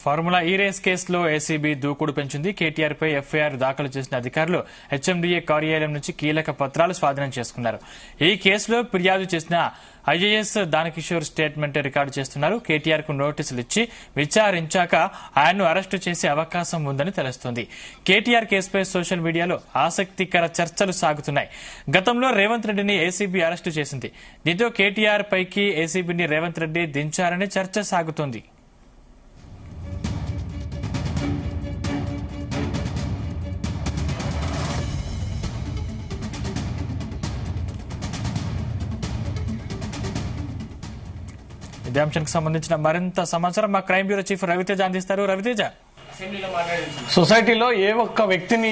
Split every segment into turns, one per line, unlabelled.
Formula ఈ race కేసులో ACB దూకుడు పెంచింది. కేటీఆర్ పై ఎఫ్ఐఆర్ దాఖలు చేసిన అధికారులు హెచ్ఎండిఏ కార్యాలయం నుంచి కీలక పత్రాలు స్వాధీనం చేసుకున్నారు. ఈ కేసులో ఫిర్యాదు చేసిన ఐఏఎస్ దానకిషోర్ స్టేట్మెంట్ రికార్డు చేస్తున్నారు. కేటీఆర్ కు నోటీసులు ఇచ్చి విచారించాక ఆయన్ను అరెస్టు చేసే అవకాశం ఉందని తెలుస్తోంది. కేటీఆర్ కేసుపై సోషల్ మీడియాలో ఆసక్తికర చర్చలు సాగుతున్నాయి. గతంలో రేవంత్ రెడ్డిని ఏసీబీ అరెస్టు చేసింది. దీంతో కేటీఆర్ పైకి ఏసీబీని రేవంత్ రెడ్డి దించారని చర్చ సాగుతోంది. ఇదే అంశానికి సంబంధించిన మరింత సమాచారం మా క్రైమ్ బ్యూరో చీఫ్ రవితేజ అందిస్తారు. రవితేజ,
సొసైటీలో ఏ ఒక్క వ్యక్తిని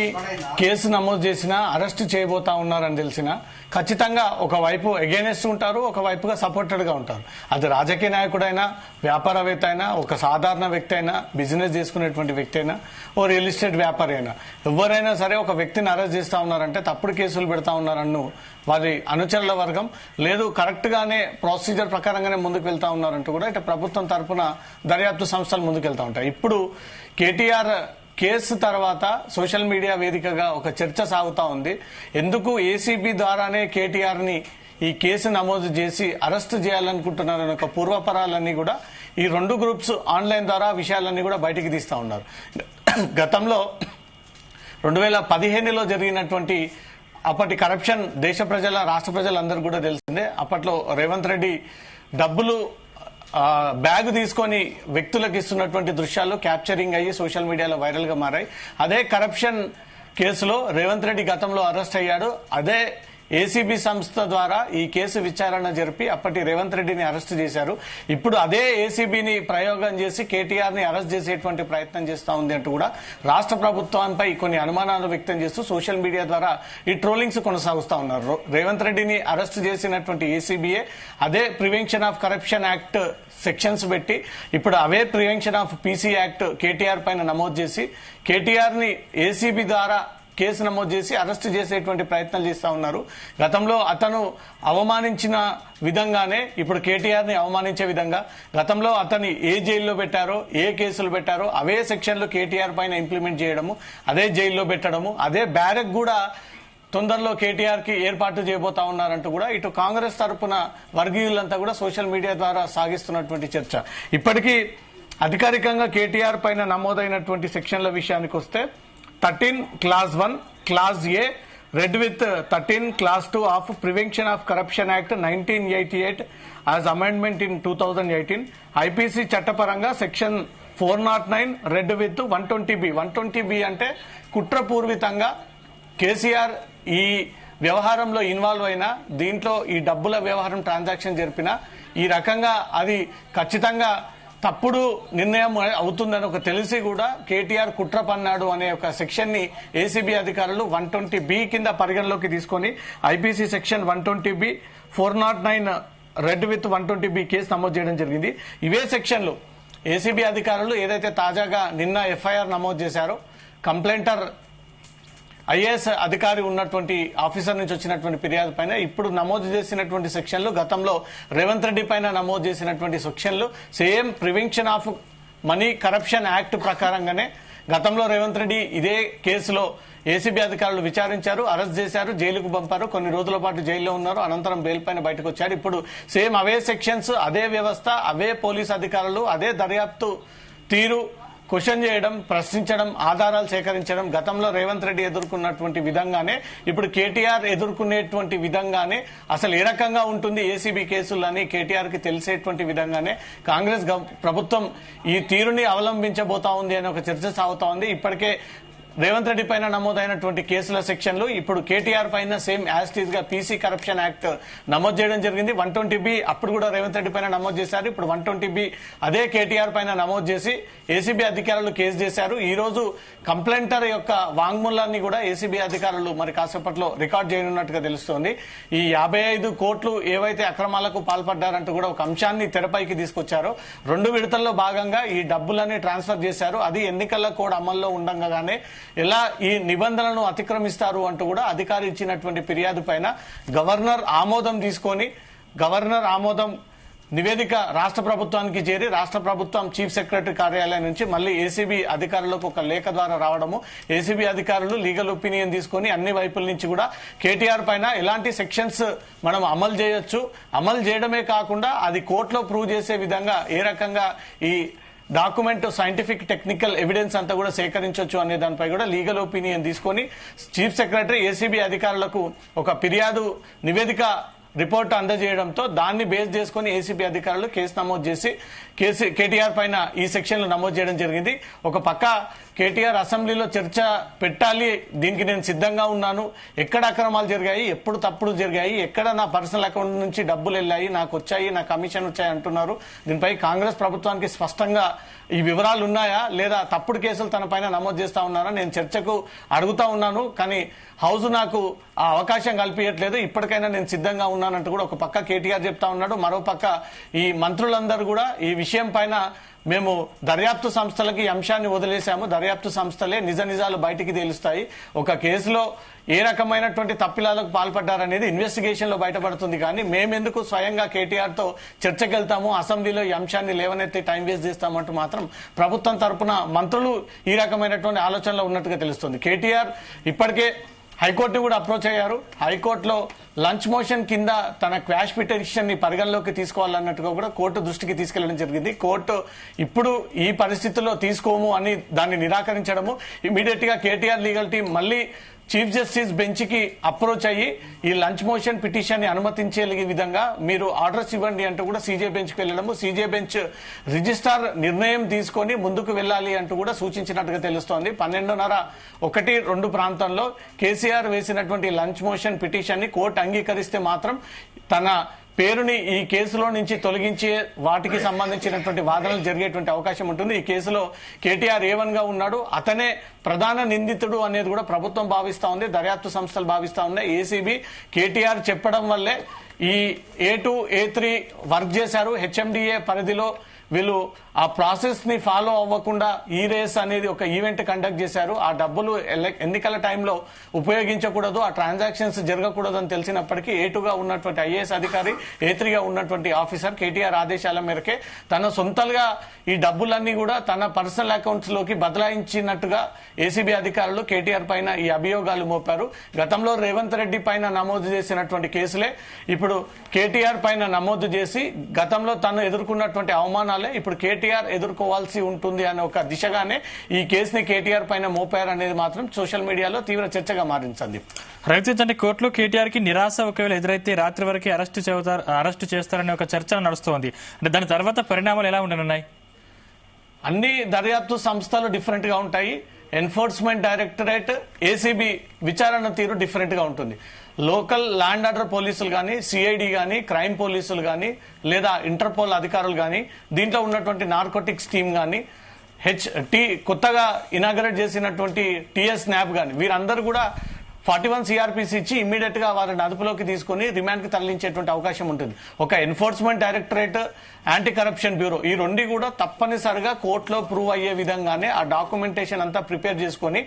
కేసు నమోదు చేసినా అరెస్ట్ చేయబోతా ఉన్నారని తెలిసినా ఖచ్చితంగా ఒకవైపు ఎగెనెస్ట్ ఉంటారు, ఒకవైపుగా సపోర్టెడ్ గా ఉంటారు. అది రాజకీయ నాయకుడైనా, వ్యాపారవేత్త అయినా, ఒక సాధారణ వ్యక్తి అయినా, బిజినెస్ చేసుకునేటువంటి వ్యక్తి అయినా, ఓ రియల్ ఎస్టేట్ వ్యాపారి అయినా, ఎవరైనా సరే ఒక వ్యక్తిని అరెస్ట్ చేస్తా ఉన్నారంటే తప్పుడు కేసులు పెడతా ఉన్నారన్ను వారి అనుచరుల వర్గం లేదు, కరెక్ట్ గానే ప్రొసీజర్ ప్రకారంగానే ముందుకు వెళ్తా ఉన్నారంటూ కూడా ఇటు ప్రభుత్వం తరఫున దర్యాప్తు సంస్థలు ముందుకెళ్తా ఉంటాయి. ఇప్పుడు కేటీఆర్ కేసు తర్వాత సోషల్ మీడియా వేదికగా ఒక చర్చ సాగుతా ఉంది. ఎందుకు ఏసీబీ ద్వారానే కేటీఆర్ ని ఈ కేసు నమోదు చేసి అరెస్ట్ చేయాలనుకుంటున్నారని ఒక పూర్వపరాలన్నీ కూడా ఈ రెండు గ్రూప్స్ ఆన్లైన్ ద్వారా విషయాలన్నీ కూడా బయటికి తీస్తా ఉన్నారు. గతంలో 2015లో జరిగినటువంటి అప్పటి కరప్షన్ దేశ ప్రజల, రాష్ట్ర ప్రజలందరూ కూడా తెలిసిందే. అప్పట్లో రేవంత్ రెడ్డి డబ్బులు బ్యాగ్ తీసుకొని వ్యక్తులకు ఇస్తున్నటువంటి దృశ్యాలు క్యాప్చరింగ్ అయ్యి సోషల్ మీడియాలో వైరల్ గా మారాయి. అదే కరప్షన్ కేసులో రేవంత్ రెడ్డి గతంలో అరెస్ట్ అయ్యాడు. అదే ఏసీబీ సంస్థ ద్వారా ఈ కేసు విచారణ జరిపి అప్పటి రేవంత్ రెడ్డిని అరెస్ట్ చేశారు. ఇప్పుడు అదే ఏసీబీని ప్రయోగం చేసి కేటీఆర్ ని అరెస్ట్ చేసేటువంటి ప్రయత్నం చేస్తా ఉంది అంటూ కూడా రాష్ట్ర ప్రభుత్వంపై కొన్ని అనుమానాలు వ్యక్తం చేస్తూ సోషల్ మీడియా ద్వారా ఈ ట్రోలింగ్స్ కొనసాగుతా ఉన్నారు. రేవంత్ రెడ్డిని అరెస్ట్ చేసినటువంటి ఏసీబీఏ అదే prevention of corruption act sections పెట్టి ఇప్పుడు అవే prevention of PC act KTR పైన నమోదు చేసి కేటీఆర్ ని ఏసీబీ ద్వారా కేసు నమోదు చేసి అరెస్ట్ చేసేటువంటి ప్రయత్నాలు చేస్తా ఉన్నారు. గతంలో అతను అవమానించిన విధంగానే ఇప్పుడు కేటీఆర్ ని అవమానించే విధంగా గతంలో అతన్ని ఏ జైల్లో పెట్టారో, ఏ కేసులు పెట్టారో అవే సెక్షన్లు కేటీఆర్ పైన ఇంప్లిమెంట్ చేయడము, అదే జైల్లో పెట్టడము, అదే బ్యారక్ కూడా తొందరలో కేటీఆర్ కి ఏర్పాటు చేయబోతా ఉన్నారంటూ కూడా ఇటు కాంగ్రెస్ తరపున వర్గీయులంతా కూడా సోషల్ మీడియా ద్వారా సాగిస్తున్నటువంటి చర్చ. ఇప్పటికీ అధికారికంగా కేటీఆర్ పైన నమోదైనటువంటి సెక్షన్ల విషయానికి వస్తే 13 Clause 1 Clause A read with 13 Clause 2 of Prevention of Corruption Act 1988 as amendment in 2018 IPC చట్టపరంగా section 409 read with 120B. 120B అంటే కుట్రపూర్వితంగా కేసీఆర్ ఈ వ్యవహారంలో ఇన్వాల్వ్ అయినా, దీంట్లో ఈ డబ్బుల వ్యవహారం ట్రాన్సాక్షన్ జరిపినా ఈ రకంగా అది ఖచ్చితంగా తప్పుడు నిర్ణయం అవుతుందని ఒక తెలిసి కూడా కేటీఆర్ కుట్ర పన్నాడు అనే ఒక సెక్షన్ ని ఏసీబీ అధికారులు 120B కింద పరిగణలోకి తీసుకుని IPC section 120B 409 red with 120B case నమోదు చేయడం జరిగింది. ఇవే సెక్షన్లు ఏసీబీ అధికారులు ఏదైతే తాజాగా నిన్న ఎఫ్ఐఆర్ నమోదు చేశారో కంప్లైంటర్ ఐఏఎస్ అధికారి ఉన్నటువంటి ఆఫీసర్ నుంచి వచ్చినటువంటి ఫిర్యాదు పైన ఇప్పుడు నమోదు చేసినటువంటి సెక్షన్లు గతంలో రేవంత్ రెడ్డి పైన నమోదు చేసినటువంటి సెక్షన్లు same prevention of money corruption act ప్రకారంగానే గతంలో రేవంత్ రెడ్డి ఇదే కేసులో ఏసీబీ అధికారులు విచారించారు, అరెస్ట్ చేశారు, జైలుకు పంపారు, కొన్ని రోజుల పాటు జైల్లో ఉన్నారు, అనంతరం బెయిల్ పైన బయటకు వచ్చారు. ఇప్పుడు సేమ్ అవే సెక్షన్స్, అదే వ్యవస్థ, అవే పోలీస్ అధికారులు, అదే దర్యాప్తు తీరు క్వశ్చన్ చేయడం, ప్రశ్నించడం, ఆధారాలు సేకరించడం గతంలో రేవంత్ రెడ్డి ఎదుర్కొన్నటువంటి విధంగానే ఇప్పుడు కేటీఆర్ ఎదుర్కొనేటువంటి విధంగానే అసలు ఏ రకంగా ఉంటుంది ఏసీబీ కేసులని కేటీఆర్ కి తెలిసేటువంటి విధంగానే కాంగ్రెస్ ప్రభుత్వం ఈ తీరుని అవలంబించబోతా ఉంది అనే ఒక చర్చ సాగుతా ఉంది. ఇప్పటికే రేవంత్ రెడ్డి పైన నమోదైనటువంటి కేసుల సెక్షన్లు ఇప్పుడు కేటీఆర్ పైన సేమ్ యాజ్ టీజ్ గా పీసీ కరప్షన్ యాక్ట్ నమోదు చేయడం జరిగింది. 120B అప్పుడు కూడా రేవంత్ రెడ్డి పైన నమోదు చేశారు. ఇప్పుడు 120B అదే కేటీఆర్ పైన నమోదు చేసి ఏసీబీ అధికారులు కేసు చేశారు. ఈ రోజు కంప్లైంటర్ యొక్క వాంగ్మూలాన్ని కూడా ఏసీబీ అధికారులు మరి కాసేపట్లో రికార్డ్ చేయనున్నట్టుగా తెలుస్తోంది. ఈ 55 కోట్లు ఏవైతే అక్రమాలకు పాల్పడ్డారంటూ కూడా ఒక అంశాన్ని తెరపైకి తీసుకొచ్చారో 2 విడతల్లో భాగంగా ఈ డబ్బులని ట్రాన్స్ఫర్ చేశారు. అది ఎన్నికల కోడ్ అమల్లో ఉండగానే ఎలా ఈ నిబంధనలను అతిక్రమిస్తారు అంటూ కూడా అధికారి ఇచ్చినటువంటి ఫిర్యాదు పైన గవర్నర్ ఆమోదం తీసుకొని గవర్నర్ ఆమోదం నివేదిక రాష్ట్ర ప్రభుత్వానికి చేరి రాష్ట్ర ప్రభుత్వం చీఫ్ సెక్రటరీ కార్యాలయం నుంచి మళ్ళీ ఏసీబీ అధికారులకు ఒక లేఖ ద్వారా రావడము, ఏసీబీ అధికారులు లీగల్ ఒపీనియన్ తీసుకొని అన్ని వైపుల నుంచి కూడా కేటీఆర్ పైన ఎలాంటి సెక్షన్స్ మనం అమలు చేయొచ్చు, అమలు చేయడమే కాకుండా అది కోర్టులో ప్రూవ్ చేసే విధంగా ఏ రకంగా ఈ డాక్యుమెంట్ సైంటిఫిక్ టెక్నికల్ ఎవిడెన్స్ అంతా కూడా సేకరించవచ్చు అనే దానిపై కూడా లీగల్ ఒపీనియన్ తీసుకొని చీఫ్ సెక్రటరీ ఏసీబీ అధికారులకు ఒక ఫిర్యాదు నివేదిక రిపోర్ట్ అందజేయడంతో దాన్ని బేస్ చేసుకుని ఏసీబీ అధికారులు కేసు నమోదు చేసి కేటీఆర్ పైన ఈ సెక్షన్లు నమోదు చేయడం జరిగింది. ఒక పక్క కేటీఆర్ అసెంబ్లీలో చర్చ పెట్టాలి, దీనికి నేను సిద్ధంగా ఉన్నాను, ఎక్కడ అక్రమాలు జరిగాయి, ఎప్పుడు తప్పుడు జరిగాయి, ఎక్కడ నా పర్సనల్ అకౌంట్ నుంచి డబ్బులు వెళ్ళాయి, నాకు వచ్చాయి, నా కమిషన్ వచ్చాయి అంటున్నారు. దీనిపై కాంగ్రెస్ ప్రభుత్వానికి స్పష్టంగా ఈ వివరాలు ఉన్నాయా లేదా తప్పుడు కేసులు తన పైన నమోదు చేస్తా ఉన్నారా, నేను చర్చకు అడుగుతా ఉన్నాను కానీ హౌస్ నాకు ఆ అవకాశం కల్పించట్లేదు, ఇప్పటికైనా నేను సిద్ధంగా ఉన్నానంటూ కూడా ఒక పక్క కేటీఆర్ చెప్తా ఉన్నాడు. మరో పక్క ఈ మంత్రులందరూ కూడా ఈ విషయం పైన మేము దర్యాప్తు సంస్థలకి ఈ అంశాన్ని వదిలేశాము, దర్యాప్తు సంస్థలే నిజ నిజాలు బయటికి తేలుస్తాయి, ఒక కేసులో ఏ రకమైనటువంటి తప్పిదాలకు పాల్పడ్డారనేది ఇన్వెస్టిగేషన్ లో బయటపడుతుంది, కానీ మేమెందుకు స్వయంగా కేటీఆర్ తో చర్చకు వెళ్తాము, అసెంబ్లీలో ఈ అంశాన్ని లేవనెత్తి టైం వేస్ట్ చేస్తామంటూ మాత్రం ప్రభుత్వం తరపున మంత్రులు ఈ రకమైనటువంటి ఆలోచనలో ఉన్నట్టుగా తెలుస్తుంది. కేటీఆర్ ఇప్పటికే హైకోర్టుని కూడా అప్రోచ్ అయ్యారు. హైకోర్టులో లంచ్ మోషన్ కింద తన క్వాష్ పిటిషన్ ని పరిగణలోకి తీసుకోవాలన్నట్టుగా కూడా కోర్టు దృష్టికి తీసుకెళ్లడం జరిగింది. కోర్టు ఇప్పుడు ఈ పరిస్థితుల్లో తీసుకోము అని దాన్ని నిరాకరించడము, ఇమీడియట్ గా కేటీఆర్ లీగల్ టీం మళ్లీ చీఫ్ జస్టిస్ బెంచ్ కి అప్రోచ్ అయ్యి ఈ లంచ్ మోషన్ పిటిషన్ ని అనుమతించే విధంగా మీరు ఆర్డర్స్ ఇవ్వండి అంటూ కూడా సీజే బెంచ్ కి వెళ్లడము, సీజే బెంచ్ రిజిస్ట్రార్ నిర్ణయం తీసుకొని ముందుకు వెళ్లాలి అంటూ కూడా సూచించినట్టుగా తెలుస్తోంది. 12:30-1-2 ప్రాంతంలో కేసీఆర్ వేసినటువంటి లంచ్ మోషన్ పిటిషన్ ని కోర్టు అంగీకరిస్తే మాత్రం తన పేరుని ఈ కేసులో నుంచి తొలగించే వాటికి సంబంధించినటువంటి వాదనలు జరిగేటువంటి అవకాశం ఉంటుంది. ఈ కేసులో కేటీఆర్ A1 గా ఉన్నాడు, అతనే ప్రధాన నిందితుడు అనేది కూడా ప్రభుత్వం భావిస్తా ఉంది, దర్యాప్తు సంస్థలు భావిస్తా ఉన్నాయి. ఏసీబీ కేటీఆర్ చెప్పడం వల్లే ఈ A2, A3 వర్క్ చేశారు. హెచ్ఎండిఏ పరిధిలో వీళ్ళు ఆ ప్రాసెస్ ని ఫాలో అవ్వకుండా ఈ రేస్ అనేది ఒక ఈవెంట్ కండక్ట్ చేశారు. ఆ డబ్బులు ఎన్నికల టైంలో ఉపయోగించకూడదు, ఆ ట్రాన్సాక్షన్స్ జరగకూడదు అని తెలిసినప్పటికీ A2గా ఉన్నటువంటి ఐఏఎస్ అధికారి, A3గా ఉన్నటువంటి ఆఫీసర్ కేటీఆర్ ఆదేశాల మేరకే తన సొంతలుగా ఈ డబ్బులన్నీ కూడా తన పర్సనల్ అకౌంట్స్ లోకి బదలాయించినట్టుగా ఏసీబీ అధికారులు కేటీఆర్ పైన ఈ అభియోగాలు మోపారు. గతంలో రేవంత్ రెడ్డి పైన నమోదు చేసినటువంటి కేసులే ఇప్పుడు కేటీఆర్ పైన నమోదు చేసి గతంలో తను ఎదుర్కొన్నటువంటి అవమానాలే ఇప్పుడు కేటీఆర్ ఎదుర్కోవాల్సి ఉంటుంది అనే ఒక దిశగానే ఈ కేసుని కేటీఆర్ పైన మోపారు అనేది మాత్రం సోషల్ మీడియాలో తీవ్ర చర్చగా మారింది. సందీప్,
రైతు అంటే కోర్టులో కేటీఆర్ కి నిరాశ ఒకవేళ ఎదురైతే రాత్రి వరకే అరెస్టు చేస్తారనే ఒక చర్చ నడుస్తోంది. అంటే దాని తర్వాత పరిణామాలు ఎలా ఉండనున్నాయి?
అన్ని దర్యాప్తు సంస్థలు డిఫరెంట్ గా ఉంటాయి. ఎన్ఫోర్స్మెంట్ డైరెక్టరేట్, ఏసీబీ విచారణ తీరు డిఫరెంట్ గా ఉంటుంది. లోకల్ ల్యాండ్ ఆర్డర్ పోలీసులు కానీ, సిఐడి కానీ, క్రైమ్ పోలీసులు కానీ, లేదా ఇంటర్పోల్ అధికారులు కానీ, దీంట్లో ఉన్నటువంటి నార్కోటిక్స్ టీమ్ కానీ, కొత్తగా ఇనాగరేట్ చేసినటువంటి టీఎస్ న్యాప్ కానీ, వీరందరూ కూడా 41 సిఆర్పిసి ఇచ్చి ఇమ్మీడియట్ గా వారిని అదుపులోకి తీసుకుని రిమాండ్ కి తరలించేటువంటి అవకాశం ఉంటుంది. ఒక enforcement directorate, anti corruption bureau, ఈ రెండు కూడా తప్పనిసరిగా కోర్టులో ప్రూవ్ అయ్యే విధంగానే ఆ డాక్యుమెంటేషన్ అంతా ప్రిపేర్ చేసుకుని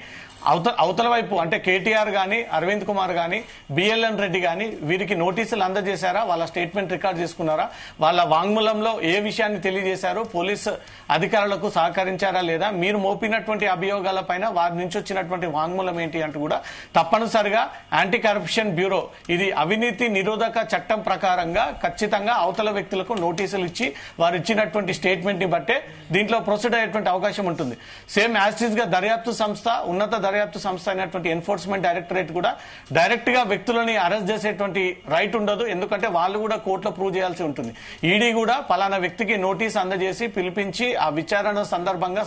అవతల వైపు అంటే కేటీఆర్ గాని, అరవింద్ కుమార్ గాని, బిఎల్ఎన్ రెడ్డి గాని వీరికి నోటీసులు అందజేశారా, వాళ్ళ స్టేట్మెంట్ రికార్డ్ చేసుకున్నారా, వాళ్ళ వాంగ్మూలంలో ఏ విషయాన్ని తెలియజేశారు, పోలీసు అధికారులకు సహకరించారా లేదా, మీరు మోపినటువంటి అభియోగాల పైన వారి నుంచి వచ్చినటువంటి వాంగ్మూలం ఏంటి అంటూ కూడా తప్పనిసరిగా యాంటీ కరప్షన్ బ్యూరో ఇది అవినీతి నిరోధక చట్టం ప్రకారంగా ఖచ్చితంగా అవతల వ్యక్తులకు నోటీసులు ఇచ్చి వారు ఇచ్చినటువంటి స్టేట్మెంట్ ని బట్టే దీంట్లో ప్రొసీడ్ అయ్యేటువంటి అవకాశం ఉంటుంది. సేమ్ యాస్టిస్ గా దర్యాప్తు సంస్థ, ఉన్నత దర్యాప్తు సంస్థ అయినటువంటి ఎన్ఫోర్స్మెంట్ డైరెక్టరేట్ కూడా డైరెక్ట్ గా వ్యక్తులని అరెస్ట్ చేసేటువంటి రైట్ ఉండదు, ఎందుకంటే వాళ్ళు కూడా కోర్టులో ప్రూవ్ చేయాల్సి ఉంటుంది. ఈడీ కూడా పలానా వ్యక్తికి నోటీస్ అందజేసి పిలిపించి ఆ విచారణ సందర్భంగా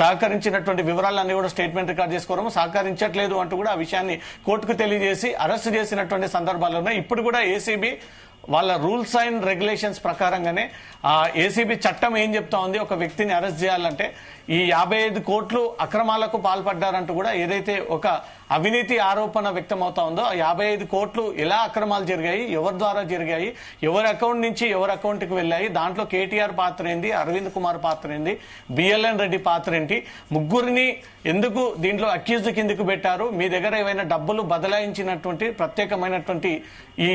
సహకరించినటువంటి వివరాలన్నీ కూడా స్టేట్మెంట్ రికార్డ్ చేసుకోవడం, సహకరించట్లేదు అంటూ కూడా ఆ విషయాన్ని కోర్టుకు తెలియజేసి అరెస్ట్ చేసినటువంటి సందర్భాలు ఉన్నాయి. ఇప్పుడు కూడా ఏసీబీ వాళ్ళ రూల్స్ అండ్ రెగ్యులేషన్స్ ప్రకారంగానే ఏసీబీ చట్టం ఏం చెప్తా ఉంది, ఒక వ్యక్తిని అరెస్ట్ చేయాలంటే ఈ 55 కోట్లు అక్రమాలకు పాల్పడ్డారంటూ కూడా ఏదైతే ఒక అవినీతి ఆరోపణ వ్యక్తం అవుతా ఉందో ఆ 55 కోట్లు ఎలా అక్రమాలు జరిగాయి, ఎవరి ద్వారా జరిగాయి, ఎవరి అకౌంట్ నుంచి ఎవరి అకౌంట్ కి వెళ్ళాయి, దాంట్లో కేటీఆర్ పాత్ర ఏంది, అరవింద్ కుమార్ పాత్ర ఏంది, బిఎల్ఎన్ రెడ్డి పాత్ర ఏంటి, ముగ్గురిని ఎందుకు దీంట్లో అక్యూజ్డ్ కిందకు పెట్టారు, మీ దగ్గర ఏవైనా డబ్బులు బదలాయించినటువంటి ప్రత్యేకమైనటువంటి ఈ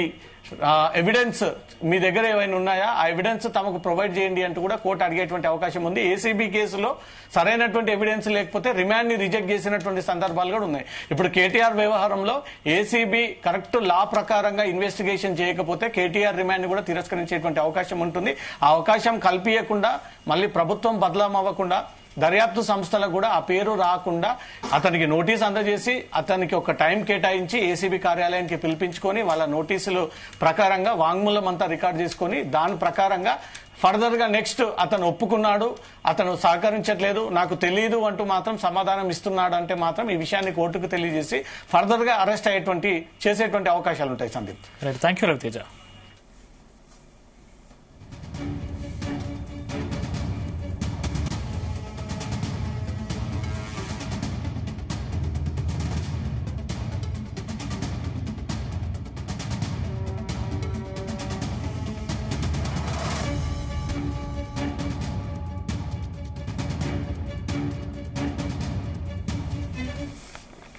ఎవిడెన్స్ మీ దగ్గర ఏమైనా ఉన్నాయా, ఆ ఎవిడెన్స్ తమకు ప్రొవైడ్ చేయండి అంటూ కూడా కోర్టు అడిగేటువంటి అవకాశం ఉంది. ఏసీబీ కేసులో సరైనటువంటి ఎవిడెన్స్ లేకపోతే రిమాండ్ ని రిజెక్ట్ చేసినటువంటి సందర్భాలు కూడా ఉన్నాయి. ఇప్పుడు కేటీఆర్ వ్యవహారంలో ఏసీబీ కరెక్ట్ లా ప్రకారంగా ఇన్వెస్టిగేషన్ చేయకపోతే కేటీఆర్ రిమాండ్ ని కూడా తిరస్కరించేటువంటి అవకాశం ఉంటుంది. ఆ అవకాశం కల్పించకుండా మళ్ళీ ప్రభుత్వం బదలాం అవ్వకుండా దర్యాప్తు సంస్థలకు కూడా ఆ పేరు రాకుండా అతనికి నోటీస్ అందజేసి అతనికి ఒక టైం కేటాయించి ఏసీబీ కార్యాలయానికి పిలిపించుకొని వాళ్ళ నోటీసులు ప్రకారంగా వాంగ్మూలం అంతా రికార్డ్ చేసుకొని దాని ప్రకారంగా ఫర్దర్ గా నెక్స్ట్ అతను ఒప్పుకున్నాడు, అతను సహకరించట్లేదు, నాకు తెలియదు అంటూ మాత్రం సమాధానం ఇస్తున్నాడు అంటే మాత్రం ఈ విషయాన్ని కోర్టుకు తెలియజేసి ఫర్దర్ గా అరెస్ట్ చేసేటువంటి అవకాశాలు ఉంటాయి. Sandeep,
thank you Raviteja.